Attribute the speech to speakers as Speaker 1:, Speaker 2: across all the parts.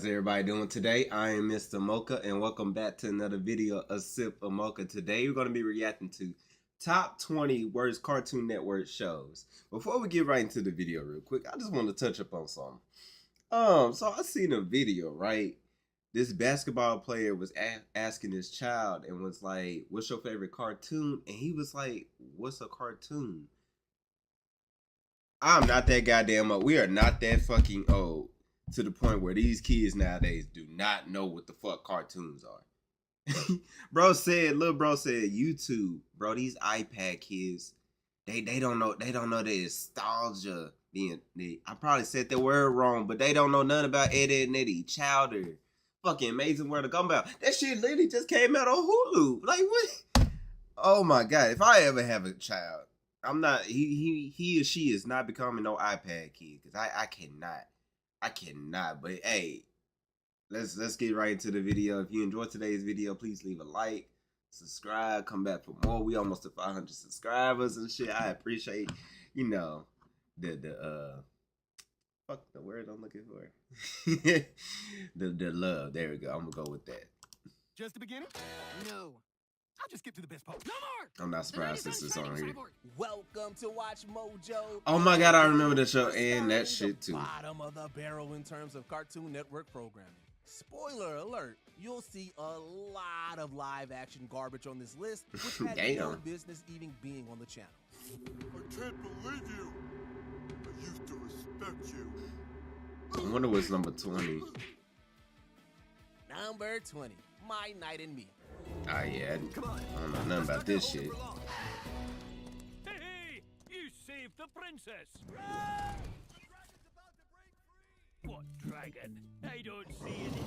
Speaker 1: How's everybody doing today? I am MrMocha and welcome back to another video, A Sip of Mocha. Today we're going to be reacting to top 20 worst Cartoon Network shows. Before we get right into the video real quick, I just want to touch up on something. So I seen a video, right? This basketball player was asking his child and was like, what's your favorite cartoon? And he was like, what's a cartoon? I'm not that goddamn old. We are not that fucking old to the point where these kids nowadays do not know what the fuck cartoons are. Little bro said YouTube. Bro, these iPad kids, they don't know the nostalgia. I probably said the word wrong, but they don't know nothing about Ed, Edd n Eddy, Chowder, fucking Amazing World of Gumball. That shit literally just came out on Hulu. Like what? Oh my god! If I ever have a child, I'm not. He or she is not becoming no iPad kid because I cannot. But hey, let's get right into the video. If you enjoyed today's video, please leave a like, subscribe, come back for more. We almost to 500 subscribers and shit. I appreciate, the fuck the word I'm looking for. the love. There we go. I'm gonna go with that.
Speaker 2: Just the beginning? No. I'll just get to the best part. No more!
Speaker 1: I'm not surprised this is on here.
Speaker 2: Welcome to Watch Mojo.
Speaker 1: Oh my god, I remember the show and that shit too.
Speaker 2: Bottom of the barrel in terms of Cartoon Network programming. Spoiler alert, you'll see a lot of live action garbage on this list, which had no business even being on the channel.
Speaker 3: I can't believe you. I used to respect you.
Speaker 1: I wonder what's number 20.
Speaker 2: Number 20, My Night and Me.
Speaker 1: Oh yeah, I don't know nothing about this shit.
Speaker 4: Hey, you saved the princess!
Speaker 3: Run! The dragon's about to break free!
Speaker 4: What dragon? I don't see any.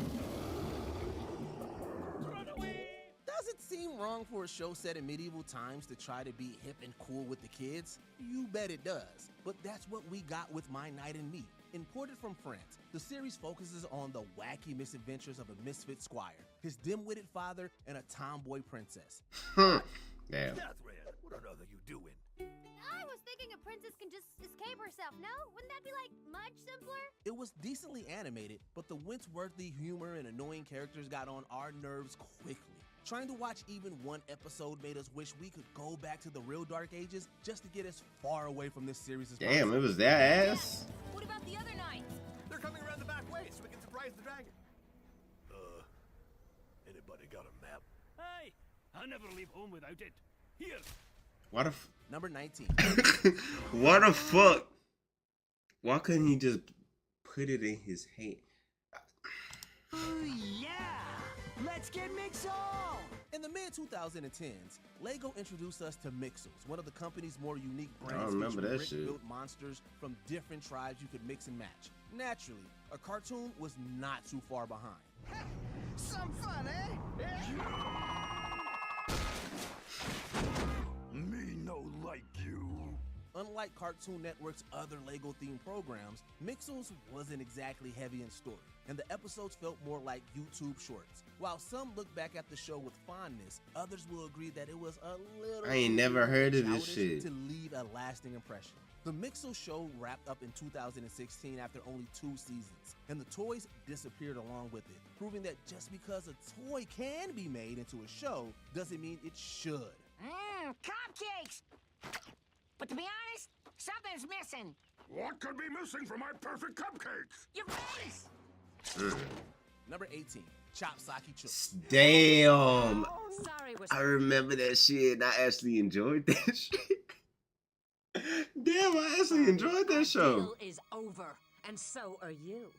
Speaker 4: Run away!
Speaker 2: Does it seem wrong for a show set in medieval times to try to be hip and cool with the kids? You bet it does. But that's what we got with My Night and Me. Imported from France, the series focuses on the wacky misadventures of a misfit squire, his dim-witted father, and a tomboy princess.
Speaker 1: Damn.
Speaker 4: Catherine, what on earth are you doing?
Speaker 5: I was thinking a princess can just escape herself, no? Wouldn't that be, like, much simpler?
Speaker 2: It was decently animated, but the wince-worthy humor and annoying characters got on our nerves quickly. Trying to watch even one episode made us wish we could go back to the real dark ages just to get as far away from this series as possible.
Speaker 1: Damn, it was that ass?
Speaker 5: What about the other nights?
Speaker 3: They're coming around the back way so we can surprise the dragon.
Speaker 4: Anybody got a map? Hey, I never leave home without it. Here.
Speaker 1: What the
Speaker 2: Number 19.
Speaker 1: what the fuck? Why couldn't he just put it in his hand?
Speaker 6: Oh yeah! Let's get Mixel!
Speaker 2: In the mid-2010s, LEGO introduced us to Mixels, one of the company's more unique
Speaker 1: I
Speaker 2: brands
Speaker 1: remember
Speaker 2: featuring
Speaker 1: that shit.
Speaker 2: brick-built monsters from different tribes you could mix and match. Naturally, a cartoon was not too far behind.
Speaker 6: Some fun, eh?
Speaker 3: Me no like you.
Speaker 2: Unlike Cartoon Network's other LEGO-themed programs, Mixels wasn't exactly heavy in story, and the episodes felt more like YouTube shorts. While some look back at the show with fondness, others will agree that it was a little
Speaker 1: I ain't never heard of this
Speaker 2: childish
Speaker 1: shit.
Speaker 2: to leave a lasting impression. The Mixel show wrapped up in 2016 after only 2 seasons, and the toys disappeared along with it, proving that just because a toy can be made into a show doesn't mean it should.
Speaker 6: Cupcakes! But to be honest, something's missing.
Speaker 3: What could be missing from my perfect cupcakes?
Speaker 6: Your face!
Speaker 2: Number 18, Chop Socky Chooks.
Speaker 1: Damn.
Speaker 5: Sorry, we're
Speaker 1: I remember that shit. I actually enjoyed that shit. Damn, I actually enjoyed that show.
Speaker 5: deal is over, and so are you.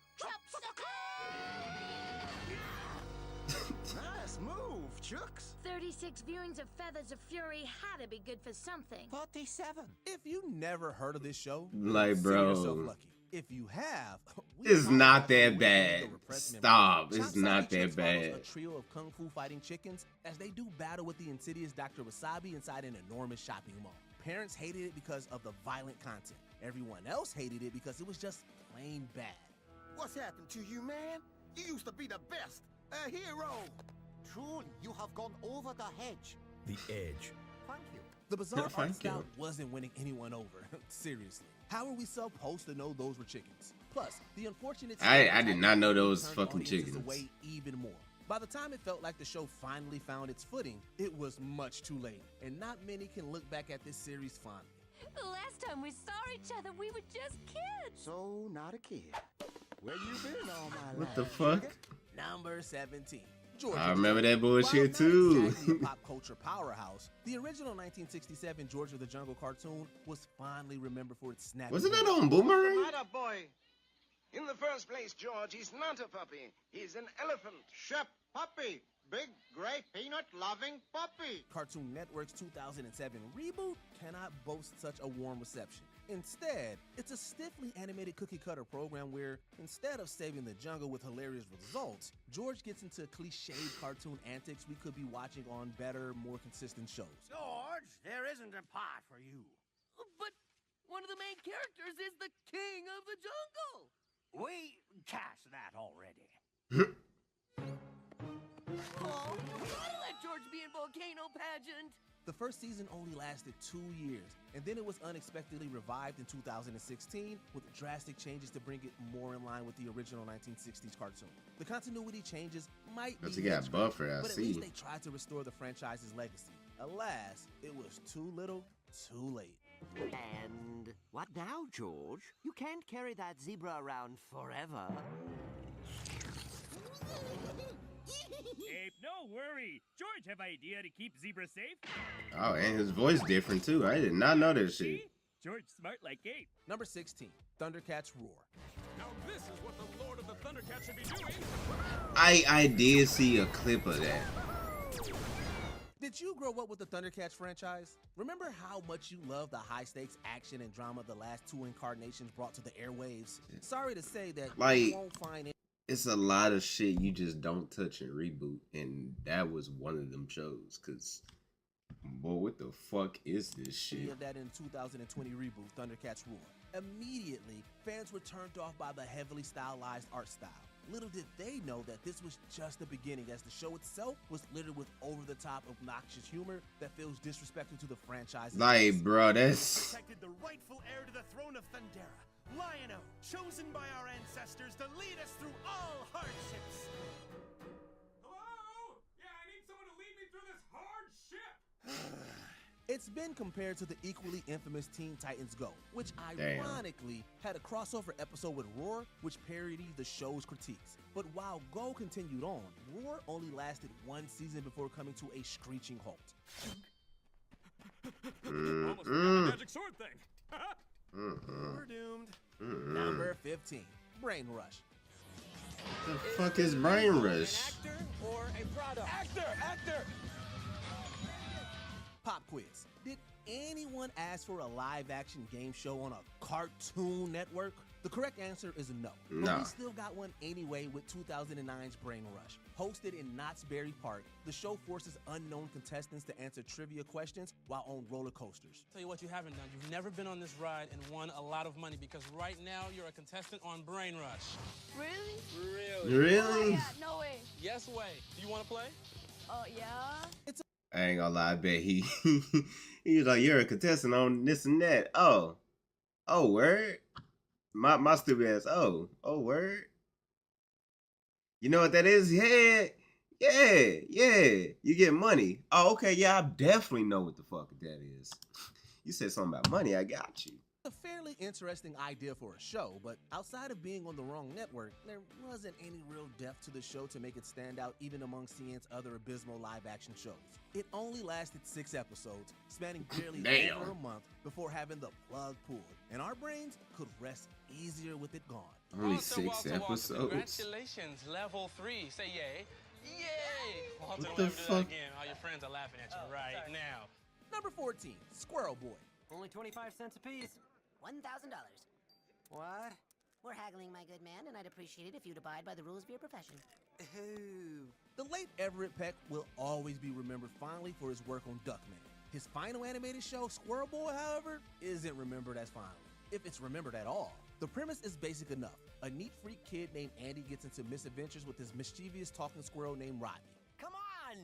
Speaker 6: Nice move, Chooks.
Speaker 5: 36 viewings of Feathers of Fury had to be good for something.
Speaker 6: 47.
Speaker 2: If you never heard of this show,
Speaker 1: Like,
Speaker 2: consider
Speaker 1: bro.
Speaker 2: yourself lucky. If you have,
Speaker 1: It's not that bad.
Speaker 2: the repressed memory.
Speaker 1: Stop.
Speaker 2: Chop
Speaker 1: It's not
Speaker 2: Socky
Speaker 1: that
Speaker 2: Chooks follows
Speaker 1: bad.
Speaker 2: A trio of kung fu fighting chickens as they do battle with the insidious Dr. Wasabi inside an enormous shopping mall. Parents hated it because of the violent content. Everyone else hated it because it was just plain bad.
Speaker 7: What's happened to you, man? You used to be the best, a hero.
Speaker 8: Truly, you have gone over the hedge.
Speaker 4: The Edge.
Speaker 8: Thank you.
Speaker 2: The bizarre
Speaker 1: Thank
Speaker 2: art style
Speaker 1: you.
Speaker 2: wasn't winning anyone over. Seriously. How are we supposed to know those were chickens? Plus, the unfortunate
Speaker 1: I did not know
Speaker 2: stereotype
Speaker 1: those
Speaker 2: turned
Speaker 1: fucking
Speaker 2: audiences
Speaker 1: chickens.
Speaker 2: away even more. By the time it felt like the show finally found its footing, it was much too late, and not many can look back at this series fondly.
Speaker 5: The last time we saw each other, we were just kids.
Speaker 7: So, not a kid. Where you been all my
Speaker 1: What
Speaker 7: life?
Speaker 1: the fuck?
Speaker 7: sugar?
Speaker 2: Number 17. George
Speaker 1: I
Speaker 2: of the
Speaker 1: remember
Speaker 2: Jungle.
Speaker 1: that bullshit
Speaker 2: While not
Speaker 1: too.
Speaker 2: exactly a pop culture powerhouse, the original 1967 George of the Jungle cartoon was fondly remembered for its snappy.
Speaker 1: Wasn't that
Speaker 2: humor.
Speaker 1: on Boomerang?
Speaker 9: matter, boy? In the first place, George, he's not a puppy. He's an elephant.
Speaker 8: Shep, puppy. Big, gray, peanut-loving puppy.
Speaker 2: Cartoon Network's 2007 reboot cannot boast such a warm reception. Instead, it's a stiffly animated cookie-cutter program where, instead of saving the jungle with hilarious results, George gets into cliched cartoon antics we could be watching on better, more consistent shows.
Speaker 6: George, there isn't a pot for you.
Speaker 10: But one of the main characters is the king of the jungle.
Speaker 6: We cast that already.
Speaker 10: Oh, gotta let George be in Volcano Pageant.
Speaker 2: The first season only lasted 2 years, and then it was unexpectedly revived in 2016 with drastic changes to bring it more in line with the original 1960s cartoon. The continuity changes might be
Speaker 1: But you got
Speaker 2: head-scratching,
Speaker 1: Buffer, I
Speaker 2: but at
Speaker 1: see.
Speaker 2: least they tried to restore the franchise's legacy. Alas, it was too little, too late.
Speaker 6: And what now, George? You can't carry that zebra around forever.
Speaker 4: Ape, no worry. George have idea to keep zebra safe.
Speaker 1: Oh, and his voice different too. I did not know that
Speaker 4: See?
Speaker 1: shit.
Speaker 4: George smart like Ape.
Speaker 2: Number 16, Thundercats Roar.
Speaker 3: Now this is what the Lord of the Thundercats should be doing.
Speaker 1: I did see a clip of that.
Speaker 2: Did you grow up with the Thundercats franchise? Remember how much you loved the high-stakes action and drama the last two incarnations brought to the airwaves? Sorry to say that
Speaker 1: Like,
Speaker 2: you won't find
Speaker 1: it's a lot of shit you just don't touch and reboot, and that was one of them shows. Cause, boy, what the fuck is this
Speaker 2: any
Speaker 1: shit?
Speaker 2: of that in 2020 reboot, Thundercats Roar. Immediately, fans were turned off by the heavily stylized art style. Little did they know that this was just the beginning, as the show itself was littered with over-the-top, obnoxious humor that feels disrespectful to the franchise.
Speaker 1: Like, bro, that's
Speaker 3: Protected the rightful heir to the throne of Thundera, Lion-O, chosen by our ancestors to lead us through all hardships. Hello? Yeah, I need someone to lead me through this hardship.
Speaker 2: It's been compared to the equally infamous Teen Titans Go, which
Speaker 1: Damn.
Speaker 2: ironically had a crossover episode with Roar, which parodied the show's critiques. But while Go continued on, Roar only lasted one season before coming to a screeching halt.
Speaker 3: Almost forgot the magic sword thing.
Speaker 2: We're doomed. Number 15, Brain Rush.
Speaker 1: the fuck is Brain Rush?
Speaker 6: Actor or a product? Actor!
Speaker 2: Pop quiz. Did anyone ask for a live-action game show on a Cartoon Network? The correct answer is no. But
Speaker 1: Nah.
Speaker 2: we still got one anyway with 2009's Brain Rush. Hosted in Knott's Berry Park, the show forces unknown contestants to answer trivia questions while on roller coasters.
Speaker 11: Tell you what you haven't done. You've never been on this ride and won a lot of money because right now you're a contestant on Brain Rush.
Speaker 5: Really?
Speaker 11: Really?
Speaker 1: Really?
Speaker 5: Yeah, no way.
Speaker 11: Yes way. Do you want to play?
Speaker 5: Oh, yeah?
Speaker 1: I ain't gonna lie, I bet he he was like, you're a contestant on this and that. Oh, word. My stupid ass. Oh, word. You know what that is? Yeah. You get money. Oh, okay. Yeah, I definitely know what the fuck that is. You said something about money. I got you.
Speaker 2: A fairly interesting idea for a show, but outside of being on the wrong network, there wasn't any real depth to the show to make it stand out even among CN's other abysmal live-action shows. It only lasted 6 episodes, spanning barely
Speaker 1: Damn.
Speaker 2: over a month before having the plug pulled, and our brains could rest easier with it gone.
Speaker 1: Only
Speaker 11: Walter,
Speaker 1: 6
Speaker 11: Walter,
Speaker 1: episodes.
Speaker 11: Congratulations, level 3. Say yay. Yay! Walter,
Speaker 1: What
Speaker 11: let
Speaker 1: the
Speaker 11: me do that
Speaker 1: fuck?
Speaker 11: again. All your friends are laughing at you right now.
Speaker 2: Number 14, Squirrel Boy.
Speaker 6: Only 25 cents apiece.
Speaker 12: $1,000.
Speaker 6: What?
Speaker 12: We're haggling, my good man, and I'd appreciate it if you'd abide by the rules of your profession.
Speaker 6: Ooh.
Speaker 2: The late Everett Peck will always be remembered fondly for his work on Duckman. His final animated show, Squirrel Boy, however, isn't remembered as fondly, if it's remembered at all. The premise is basic enough. A neat freak kid named Andy gets into misadventures with his mischievous talking squirrel named Rodney.
Speaker 6: Come on!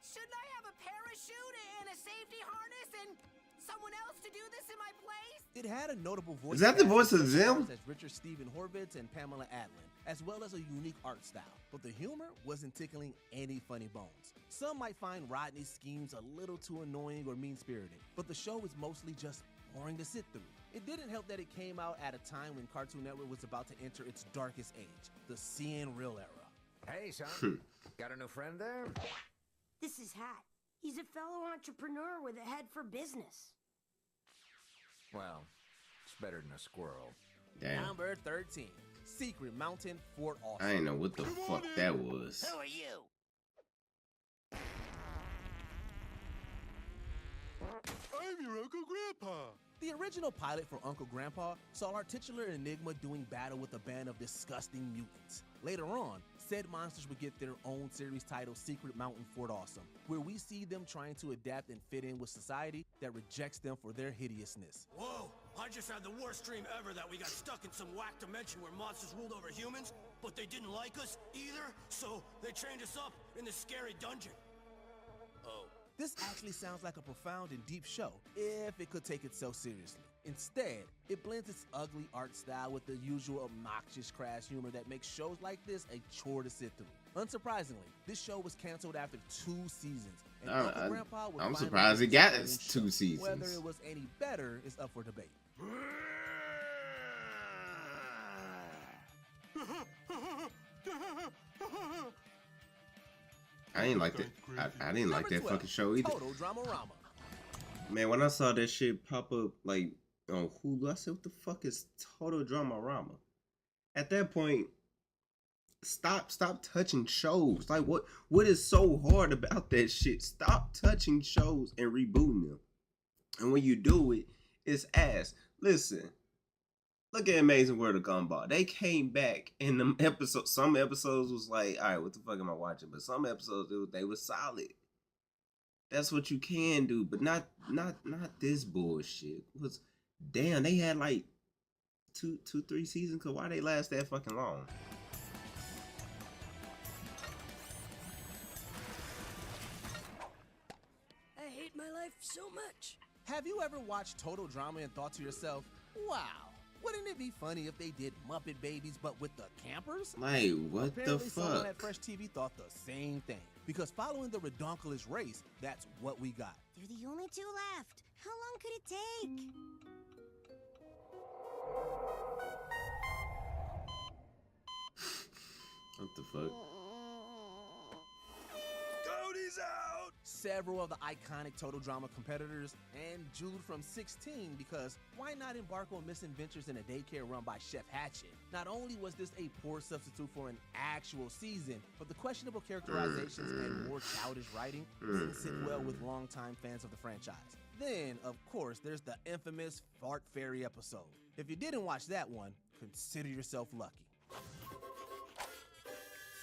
Speaker 6: Shouldn't I have a parachute and a safety harness and
Speaker 12: Someone else to do this in my place?
Speaker 2: It had a notable voice.
Speaker 1: Is that the
Speaker 2: cast
Speaker 1: voice of
Speaker 2: with
Speaker 1: Zim?
Speaker 2: stars as Richard Stephen Horvitz and Pamela Adlon, as well as a unique art style. But the humor wasn't tickling any funny bones. Some might find Rodney's schemes a little too annoying or mean-spirited, but the show is mostly just boring to sit through. It didn't help that it came out at a time when Cartoon Network was about to enter its darkest age, the seeing real era.
Speaker 13: Hey, son. Got a new friend there?
Speaker 14: This is Hat. He's a fellow entrepreneur with a head for business.
Speaker 13: Well, it's better than a squirrel.
Speaker 1: Damn.
Speaker 2: Number 13, Secret Mountain Fort Austin.
Speaker 1: I ain't know what the fuck that was.
Speaker 10: Who are you?
Speaker 3: I'm your Uncle Grandpa.
Speaker 2: The original pilot for Uncle Grandpa saw our titular Enigma doing battle with a band of disgusting mutants. Later on, said monsters would get their own series titled Secret Mountain Fort Awesome, where we see them trying to adapt and fit in with society that rejects them for their hideousness.
Speaker 15: Whoa, I just had the worst dream ever that we got stuck in some whack dimension where monsters ruled over humans, but they didn't like us either, so they trained us up in this scary dungeon. Oh.
Speaker 2: This actually sounds like a profound and deep show, if it could take itself seriously. Instead, it blends its ugly art style with the usual obnoxious crass humor that makes shows like this a chore to sit through. Unsurprisingly, this show was canceled after 2 seasons, and Uncle Grandpa would
Speaker 1: I'm
Speaker 2: finally
Speaker 1: surprised it
Speaker 2: get
Speaker 1: got
Speaker 2: its
Speaker 1: its
Speaker 2: own
Speaker 1: 2
Speaker 2: show.
Speaker 1: seasons.
Speaker 2: Whether it was any better is up for debate.
Speaker 1: I didn't like that. I didn't like that
Speaker 2: 12,
Speaker 1: fucking show either.
Speaker 2: Total Drama-Rama.
Speaker 1: Man, when I saw that shit pop up like on Hulu, I said, "What the fuck is Total Drama-Rama?" At that point, stop touching shows. Like, what is so hard about that shit? Stop touching shows and rebooting them. And when you do it, it's ass. Listen, look at Amazing World of Gumball. They came back in the episode. Some episodes was like, all right, what the fuck am I watching? But some episodes they were solid. That's what you can do, but not this bullshit. Damn, they had like 3 seasons. Cause why they last that fucking long?
Speaker 14: I hate my life so much.
Speaker 2: Have you ever watched Total Drama and thought to yourself, wow, wouldn't it be funny if they did Muppet Babies but with the campers?
Speaker 1: Like, what
Speaker 2: Apparently,
Speaker 1: the
Speaker 2: someone
Speaker 1: fuck?
Speaker 2: at Fresh TV thought the same thing. Because following the redonkulous race, that's what we got.
Speaker 5: They're the only 2 left. How long could it take?
Speaker 1: What the fuck?
Speaker 15: Cody's out!
Speaker 2: Several of the iconic Total Drama competitors, and Jude from 16, because why not embark on misadventures in a daycare run by Chef Hatchet? Not only was this a poor substitute for an actual season, but the questionable characterizations and more childish writing didn't sit well with longtime fans of the franchise. Then, of course, there's the infamous Fart Fairy episode. If you didn't watch that one, consider yourself lucky.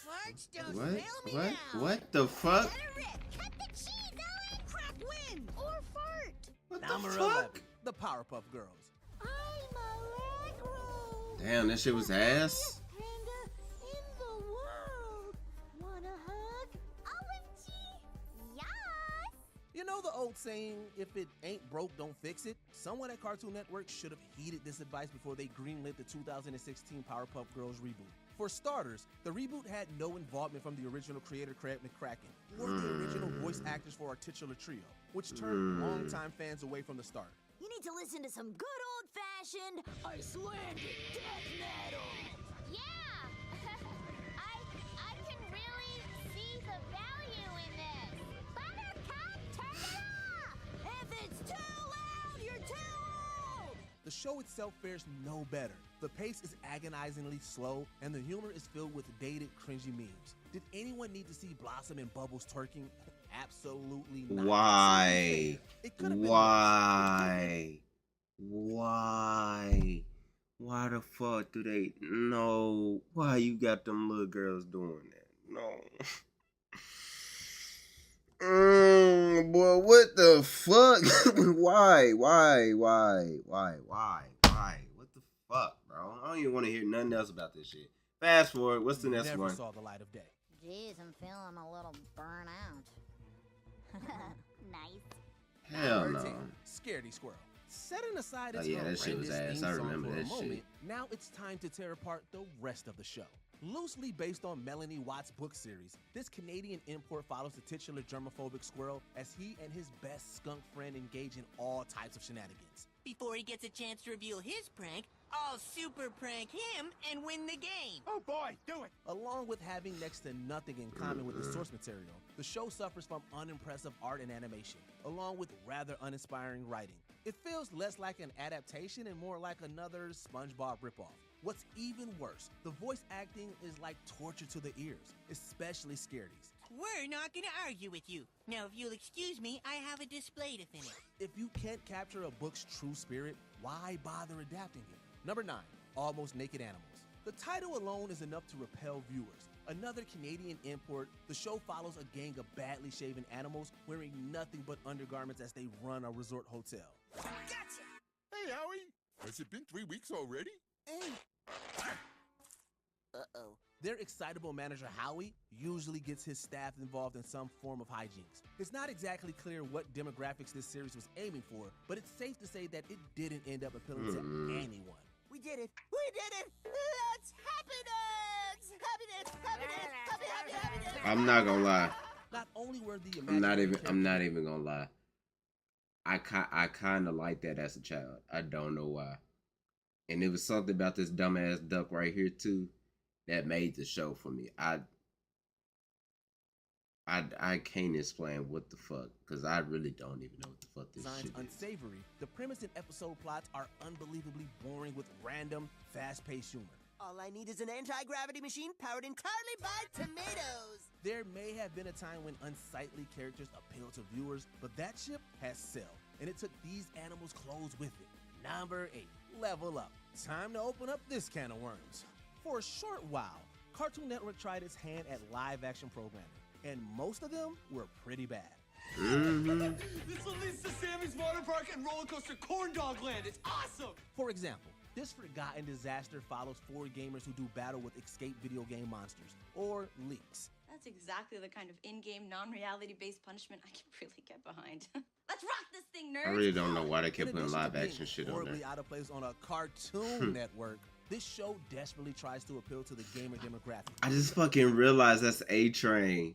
Speaker 5: Farts don't
Speaker 1: What?
Speaker 5: fail me
Speaker 1: What?
Speaker 5: now.
Speaker 1: What the fuck?
Speaker 5: Let it rip. Cut the cheese, Ellen. Crack win. Or fart.
Speaker 1: What
Speaker 2: Number
Speaker 1: the fuck?
Speaker 2: 11, the Powerpuff Girls.
Speaker 5: I'm Allegro.
Speaker 1: Damn, that shit was ass.
Speaker 5: Panda in the world. Wanna hug? OMG. Yes.
Speaker 2: You know the old saying, if it ain't broke, don't fix it? Someone at Cartoon Network should have heeded this advice before they greenlit the 2016 Powerpuff Girls reboot. For starters, the reboot had no involvement from the original creator Craig McCracken or the original voice actors for our titular trio, which turned longtime fans away from the start.
Speaker 14: You need to listen to some good old-fashioned Icelandic death metal.
Speaker 5: Yeah. I can really see the value in this. Buttercup, turn it off.
Speaker 14: If it's too loud, you're too old.
Speaker 2: The show itself fares no better. The pace is agonizingly slow, and the humor is filled with dated, cringy memes. Did anyone need to see Blossom and Bubbles twerking? Absolutely not.
Speaker 1: Why?
Speaker 2: It could have been
Speaker 1: Why? Why? Why the fuck do they? No. Why you got them little girls doing that? No. Boy, what the fuck? Why? What the fuck, bro? I don't even want to hear nothing else about this shit. Fast forward. What's the next
Speaker 2: never
Speaker 1: one?
Speaker 2: saw the light of day.
Speaker 5: Jeez, I'm feeling a little burnt out. Nice.
Speaker 1: Hell
Speaker 2: Number
Speaker 1: no.
Speaker 2: 10, Scaredy Squirrel. Setting aside
Speaker 1: Oh
Speaker 2: its
Speaker 1: yeah, that shit was
Speaker 2: horrendous
Speaker 1: ass. I
Speaker 2: theme song
Speaker 1: remember
Speaker 2: for a
Speaker 1: that
Speaker 2: moment,
Speaker 1: shit.
Speaker 2: now it's time to tear apart the rest of the show. Loosely based on Melanie Watt's book series, this Canadian import follows the titular germophobic squirrel as he and his best skunk friend engage in all types of shenanigans.
Speaker 10: Before he gets a chance to reveal his prank, I'll super prank him and win the game.
Speaker 3: Oh boy, do it!
Speaker 2: Along with having next to nothing in common with the source material, the show suffers from unimpressive art and animation, along with rather uninspiring writing. It feels less like an adaptation and more like another SpongeBob ripoff. What's even worse, the voice acting is like torture to the ears, especially Scaredy's.
Speaker 10: We're not gonna argue with you. Now, if you'll excuse me, I have a display to finish.
Speaker 2: If you can't capture a book's true spirit, why bother adapting it? Number 9, Almost Naked Animals. The title alone is enough to repel viewers. Another Canadian import, the show follows a gang of badly shaven animals wearing nothing but undergarments as they run a resort hotel.
Speaker 10: Gotcha!
Speaker 7: Hey, Howie. Has it been 3 weeks already?
Speaker 12: Uh-oh.
Speaker 2: Their excitable manager, Howie, usually gets his staff involved in some form of hijinks. It's not exactly clear what demographics this series was aiming for, but it's safe to say that it didn't end up appealing to anyone.
Speaker 12: We did it. We did it. That's happiness. Happiness.
Speaker 1: I'm not gonna lie.
Speaker 2: Not only were the
Speaker 1: I'm not even gonna lie. I kind of like that as a child. I don't know why. And it was something about this dumbass duck right here too that made the show for me. I can't explain what the fuck, because I really don't even know what the fuck this shit is.
Speaker 2: Unsavory, the premise and episode plots are unbelievably boring with random, fast-paced humor.
Speaker 12: All I need is an anti-gravity machine powered entirely by tomatoes.
Speaker 2: There may have been a time when unsightly characters appealed to viewers, but that ship has sailed, and it took these animals' clothes with it. Number 8, Level Up. Time to open up this can of worms. For a short while, Cartoon Network tried its hand at live-action programming, and most of them were pretty bad.
Speaker 15: This one leads to Sammy's Water Park and Roller Coaster Corn Dog Land. It's awesome!
Speaker 2: For example, this forgotten disaster follows 4 gamers who do battle with escaped video game monsters, or leaks.
Speaker 16: That's exactly the kind of in-game, non-reality based punishment I can really get behind. Let's rock this thing, nerds!
Speaker 1: I really don't know why they kept putting live action shit on
Speaker 2: horribly
Speaker 1: there.
Speaker 2: out of place on a Cartoon Network, this show desperately tries to appeal to the gamer demographic.
Speaker 1: I just fucking realized that's A-Train.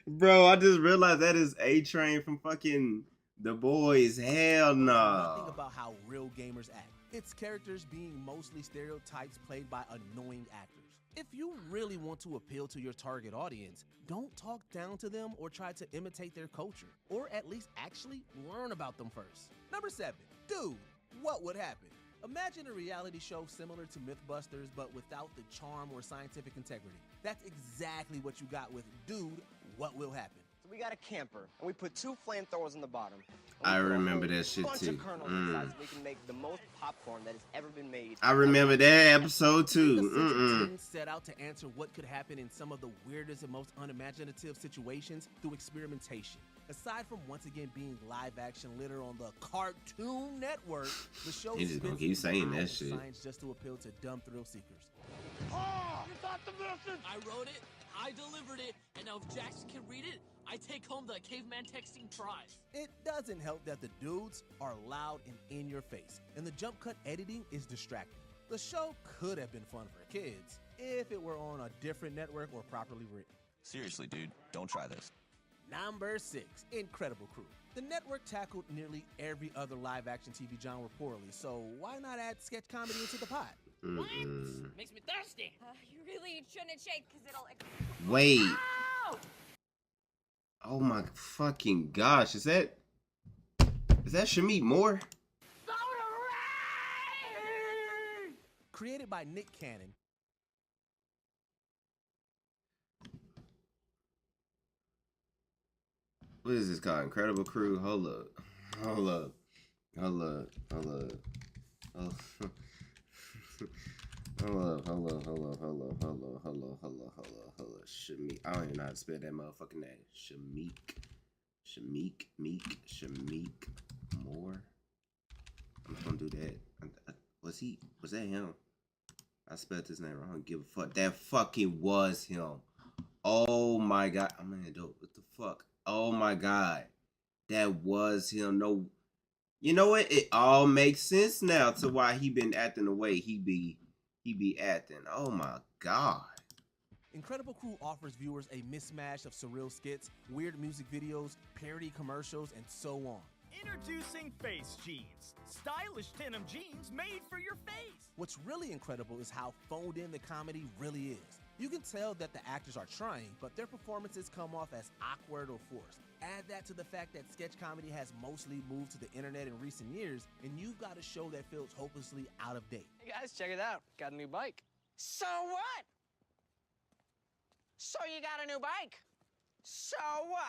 Speaker 1: Bro, I just realized that is A-Train from fucking The Boys. Hell no.
Speaker 2: Nothing about how real gamers act. It's characters being mostly stereotypes played by annoying actors. If you really want to appeal to your target audience, don't talk down to them or try to imitate their culture, or at least actually learn about them first. Number 7, Dude, What Would Happen? Imagine a reality show similar to Mythbusters, but without the charm or scientific integrity. That's exactly what you got with Dude, What Will Happen?
Speaker 17: So we got a camper, and we put 2 flamethrowers in the bottom.
Speaker 1: I remember that shit
Speaker 17: bunch
Speaker 1: too.
Speaker 17: Of kernels inside so we can make the most popcorn that has ever been made.
Speaker 1: I remember that episode
Speaker 2: The
Speaker 1: too.
Speaker 2: Central team set out to answer what could happen in some of the weirdest and most unimaginative situations through experimentation. Aside from once again being live action litter on the Cartoon Network, the show
Speaker 1: He just gonna
Speaker 2: spends
Speaker 1: keep saying that
Speaker 2: miles
Speaker 1: shit.
Speaker 2: science just to appeal to dumb thrill seekers.
Speaker 15: Oh, you thought the message!
Speaker 18: I wrote it, I delivered it, and now if Jackson can read it, I take home the caveman texting prize.
Speaker 2: It doesn't help that the dudes are loud and in your face, and the jump cut editing is distracting. The show could have been fun for kids if it were on a different network or properly written.
Speaker 19: Seriously, dude, don't try this.
Speaker 2: Number 6, Incredible Crew. The network tackled nearly every other live-action TV genre poorly, so why not add sketch comedy into the pot?
Speaker 18: What? Makes me thirsty.
Speaker 5: You really shouldn't shake because it'll...
Speaker 1: Wait.
Speaker 5: Ow!
Speaker 1: Oh my fucking gosh. Is that Shamit Moore?
Speaker 2: Created by Nick Cannon,
Speaker 1: What is this called? Incredible Crew? Hold up. Hold up. Hold up. Hold up. Hold up. Hold up, hold up, hold up, hold up, hold up, hold up, hold up, hold up. Shamik. I don't even know how to spell that motherfucking name. Shamik Moore. I'm just gonna do that. Was that him? I spelled his name wrong. I don't give a fuck. That fucking was him. Oh my god. I'm gonna do what the fuck? Oh my god. That was him. No, you know what? It all makes sense now to why he been acting the way he be acting. Oh my god.
Speaker 2: Incredible Crew offers viewers a mismatch of surreal skits, weird music videos, parody commercials, and so on.
Speaker 3: Introducing Face Jeans. Stylish denim jeans made for your face.
Speaker 2: What's really incredible is how phoned in the comedy really is. You can tell that the actors are trying, but their performances come off as awkward or forced. Add that to the fact that sketch comedy has mostly moved to the internet in recent years, and you've got a show that feels hopelessly out of date.
Speaker 20: Hey guys, check it out. Got a new bike.
Speaker 12: So what? So you got a new bike? So what?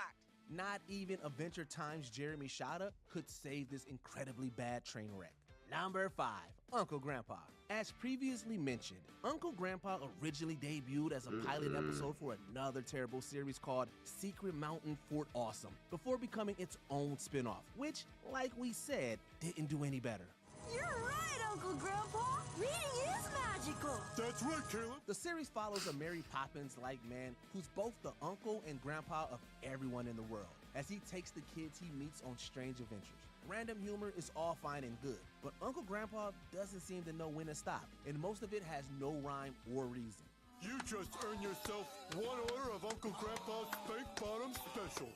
Speaker 2: Not even Adventure Time's Jeremy Shada could save this incredibly bad train wreck. Number 5, Uncle Grandpa. As previously mentioned, Uncle Grandpa originally debuted as a pilot episode for another terrible series called Secret Mountain Fort Awesome, before becoming its own spinoff, which, like we said, didn't do any better.
Speaker 14: You're right, Uncle Grandpa. Reading is magical.
Speaker 3: That's right, Caleb.
Speaker 2: The series follows a Mary Poppins-like man who's both the uncle and grandpa of everyone in the world, as he takes the kids he meets on strange adventures. Random humor is all fine and good, but Uncle Grandpa doesn't seem to know when to stop, and most of it has no rhyme or reason.
Speaker 3: You just earned yourself one order of Uncle Grandpa's Fake Bottom Special.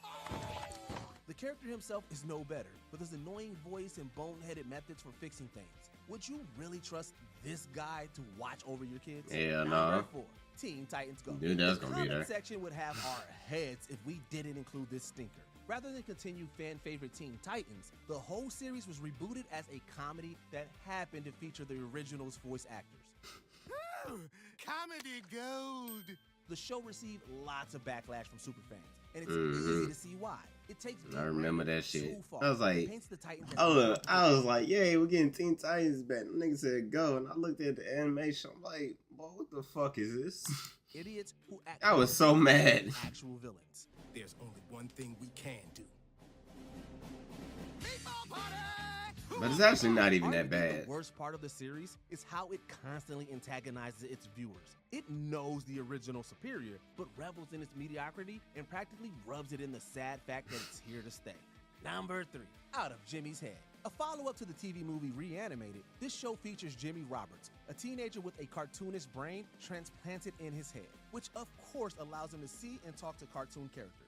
Speaker 2: The character himself is no better, with his annoying voice and boneheaded methods for fixing things. Would you really trust this guy to watch over your kids?
Speaker 1: Hell no.
Speaker 2: Number 4, Teen Titans Go.
Speaker 1: Dude, that's
Speaker 2: the
Speaker 1: gonna be there.
Speaker 2: comment section would have our heads if we didn't include this stinker. Rather than continue fan favorite Teen Titans, the whole series was rebooted as a comedy that happened to feature the original's voice actors.
Speaker 3: Comedy gold.
Speaker 2: The show received lots of backlash from superfans, and it's easy to see why. It takes
Speaker 1: I remember that shit.
Speaker 2: so far.
Speaker 1: I was like,
Speaker 2: It paints the Titans as
Speaker 1: I was like, yay, we're getting Teen Titans back. The nigga said go, and I looked at the animation. I'm like, boy, what the fuck is this?
Speaker 2: idiots who act
Speaker 1: I was so mad.
Speaker 2: actual villains.
Speaker 7: There's only one thing we can do.
Speaker 1: But it's actually not even that
Speaker 2: Arguably,
Speaker 1: bad.
Speaker 2: The worst part of the series is how it constantly antagonizes its viewers. It knows the original superior, but revels in its mediocrity and practically rubs it in the sad fact that it's here to stay. Number 3, Out of Jimmy's Head. A follow-up to the TV movie Reanimated, this show features Jimmy Roberts, a teenager with a cartoonish brain transplanted in his head, which of course allows him to see and talk to cartoon characters.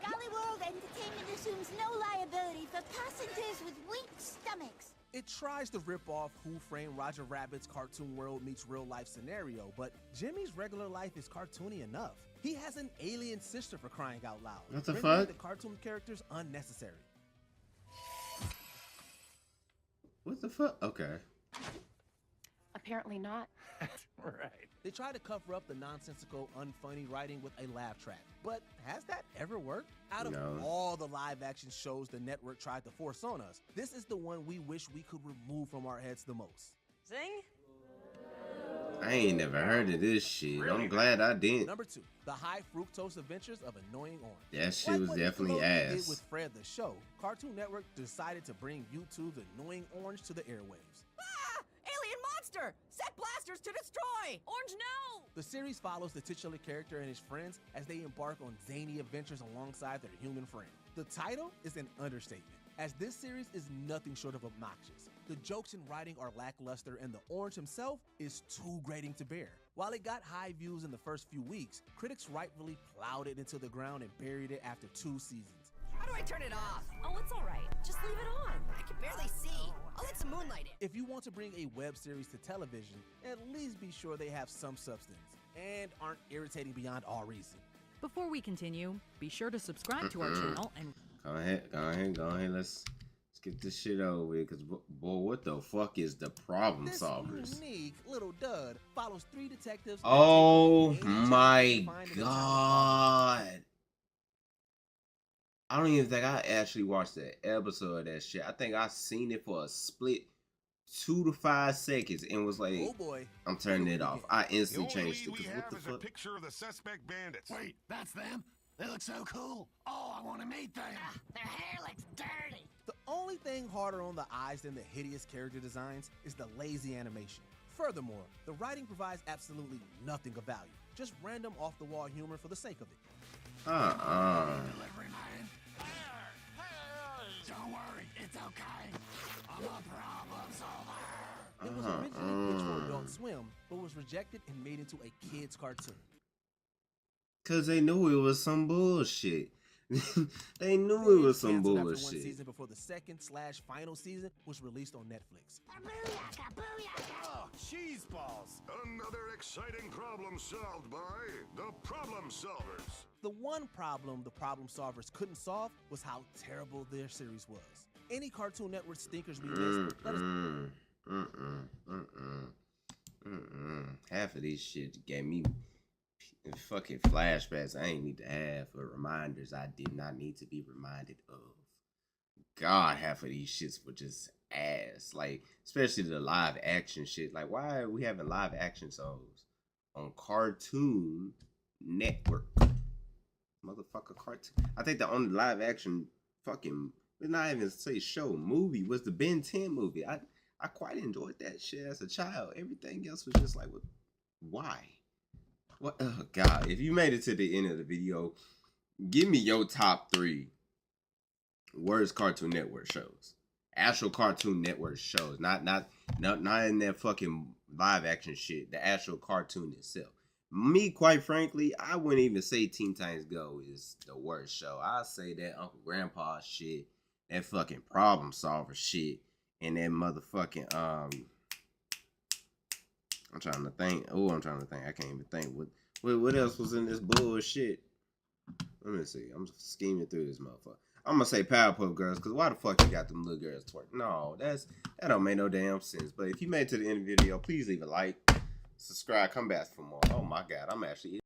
Speaker 14: Golly World Entertainment assumes no liability for passengers with weak stomachs.
Speaker 2: It tries to rip off Who Framed Roger Rabbit's Cartoon World meets real life scenario, but Jimmy's regular life is cartoony enough. He has an alien sister, for crying out loud.
Speaker 1: What the
Speaker 2: rendering
Speaker 1: fuck?
Speaker 2: the cartoon characters unnecessary.
Speaker 1: What the fuck? Okay.
Speaker 16: Apparently not.
Speaker 3: Right.
Speaker 2: They try to cover up the nonsensical, unfunny writing with a laugh track. But has that ever worked? Out of
Speaker 1: No.
Speaker 2: all the live-action shows the network tried to force on us, this is the one we wish we could remove from our heads the most.
Speaker 12: Zing?
Speaker 1: I ain't never heard of this shit. I'm glad I didn't.
Speaker 2: Number 2, The High Fructose Adventures of Annoying Orange.
Speaker 1: That shit was
Speaker 2: what
Speaker 1: definitely
Speaker 2: Nickelodeon
Speaker 1: ass.
Speaker 2: did with Fred the Show, Cartoon Network decided to bring YouTube's Annoying Orange to the airwaves.
Speaker 12: Ah! Alien monster! Set blasters to destroy!
Speaker 16: Orange, no!
Speaker 2: The series follows the titular character and his friends as they embark on zany adventures alongside their human friend. The title is an understatement, as this series is nothing short of obnoxious. The jokes and writing are lackluster, and the orange himself is too grating to bear. While it got high views in the first few weeks, critics rightfully plowed it into the ground and buried it after 2 seasons.
Speaker 12: How do I turn it off?
Speaker 16: Oh, it's all right. Just leave it on.
Speaker 12: I can barely see. I'll let some moonlight in.
Speaker 2: If you want to bring a web series to television, at least be sure they have some substance and aren't irritating beyond all reason.
Speaker 21: Before we continue, be sure to subscribe to our channel and
Speaker 1: Go ahead. Let's get this shit over with, because, boy, what the fuck is the problem
Speaker 2: This
Speaker 1: solvers?
Speaker 2: unique little dud follows 3 detectives.
Speaker 1: Oh
Speaker 2: that take
Speaker 1: my
Speaker 2: ages to find and
Speaker 1: god. I don't even think I actually watched an episode of that shit. I think I seen it for a split 2 to 5 seconds and was like,
Speaker 2: oh boy,
Speaker 1: I'm turning it off. I instantly
Speaker 7: The only
Speaker 1: changed it,
Speaker 7: lead we
Speaker 1: because what
Speaker 7: have
Speaker 1: the
Speaker 7: is a
Speaker 1: fuck?
Speaker 7: picture of the suspect bandits.
Speaker 15: Wait, that's them? They look so cool. Oh, I want to meet them.
Speaker 14: Their hair looks dirty.
Speaker 2: The only thing harder on the eyes than the hideous character designs is the lazy animation. Furthermore, the writing provides absolutely nothing of value, just random off-the-wall humor for the sake of it.
Speaker 1: Uh-uh.
Speaker 15: Delivery man.
Speaker 18: It's okay. I'm a problem solver.
Speaker 2: It was originally pitched for Adult Swim, but was rejected and made into a kids' cartoon.
Speaker 1: Cause they knew it was some bullshit. They knew it was some
Speaker 2: Canceled after one
Speaker 1: bullshit.
Speaker 2: season before the second/final season was released on Netflix.
Speaker 3: Oh, cheese balls.
Speaker 9: Another exciting problem solved by the Problem Solvers.
Speaker 2: The one problem the Problem Solvers couldn't solve was how terrible their series was. Any Cartoon Network stinkers we missed, let us...
Speaker 1: Half of these shit gave me fucking flashbacks I ain't need to have, or reminders I did not need to be reminded of. God, half of these shits were just ass. Like, especially the live action shit. Like, why are we having live action shows on Cartoon Network? Motherfucker, cartoon. I think the only live action fucking, let's not even say show, movie was the Ben 10 movie. I quite enjoyed that shit as a child. Everything else was just like, why? What? Oh God! If you made it to the end of the video, give me your top 3 worst Cartoon Network shows. Actual Cartoon Network shows, not in that fucking live action shit. The actual cartoon itself. Me, quite frankly, I wouldn't even say Teen Titans Go is the worst show. I'd say that Uncle Grandpa shit, that fucking Problem Solver shit, and that motherfucking I'm trying to think. I can't even think. What else was in this bullshit? Let me see. I'm scheming through this motherfucker. I'm gonna say Powerpuff Girls, because why the fuck you got them little girls twerk? No, that don't make no damn sense. But if you made it to the end of the video, please leave a like, subscribe, come back for more. Oh my God, I'm actually